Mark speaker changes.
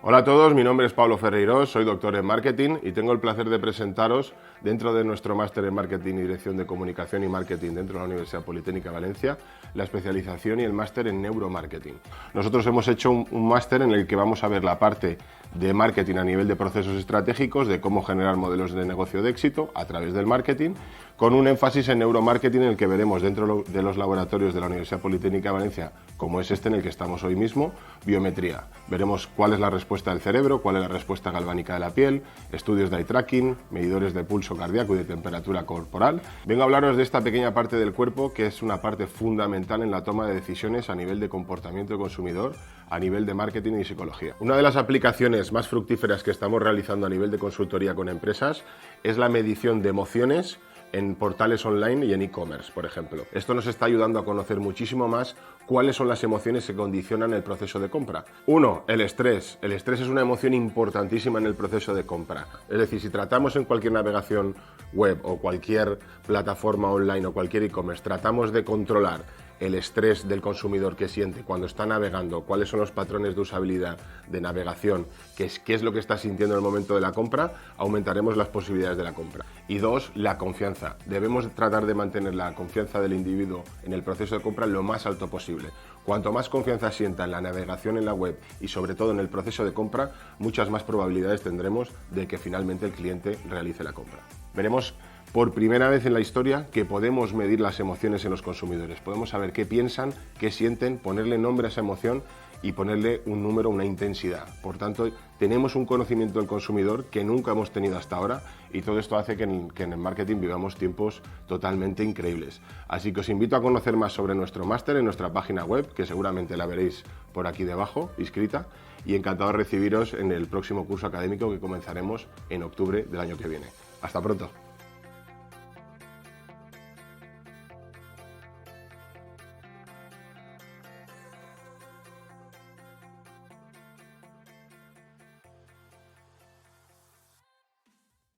Speaker 1: Hola a todos, mi nombre es Pablo Ferreirós, soy doctor en marketing y tengo el placer de presentaros dentro de nuestro máster en marketing y dirección de comunicación y marketing dentro de la Universidad Politécnica de Valencia, la especialización y el máster en neuromarketing. Nosotros hemos hecho un máster en el que vamos a ver la parte de marketing a nivel de procesos estratégicos, de cómo generar modelos de negocio de éxito a través del marketing, con un énfasis en neuromarketing en el que veremos dentro de los laboratorios de la Universidad Politécnica de Valencia, como es este en el que estamos hoy mismo, biometría. Veremos cuál es la respuesta del cerebro, cuál es la respuesta galvánica de la piel, estudios de eye tracking, medidores de pulso cardíaco y de temperatura corporal. Vengo a hablaros de esta pequeña parte del cuerpo que es una parte fundamental en la toma de decisiones a nivel de comportamiento del consumidor, a nivel de marketing y psicología. Una de las aplicaciones más fructíferas que estamos realizando a nivel de consultoría con empresas es la medición de emociones en portales online y en e-commerce, por ejemplo. Esto nos está ayudando a conocer muchísimo más cuáles son las emociones que condicionan el proceso de compra. Uno, el estrés. El estrés es una emoción importantísima en el proceso de compra. Es decir, si tratamos en cualquier navegación web o cualquier plataforma online o cualquier e-commerce, tratamos de controlar el estrés del consumidor que siente cuando está navegando, cuáles son los patrones de usabilidad de navegación, qué es lo que está sintiendo en el momento de la compra, aumentaremos las posibilidades de la compra. Y dos, la confianza. Debemos tratar de mantener la confianza del individuo en el proceso de compra lo más alto posible. Cuanto más confianza sienta en la navegación en la web y sobre todo en el proceso de compra, muchas más probabilidades tendremos de que finalmente el cliente realice la compra. Veremos por primera vez en la historia que podemos medir las emociones en los consumidores. Podemos saber qué piensan, qué sienten, ponerle nombre a esa emoción y ponerle un número, una intensidad. Por tanto, tenemos un conocimiento del consumidor que nunca hemos tenido hasta ahora y todo esto hace que en el marketing vivamos tiempos totalmente increíbles. Así que os invito a conocer más sobre nuestro máster en nuestra página web, que seguramente la veréis por aquí debajo, inscrita, y encantado de recibiros en el próximo curso académico que comenzaremos en octubre del año que viene. Hasta pronto.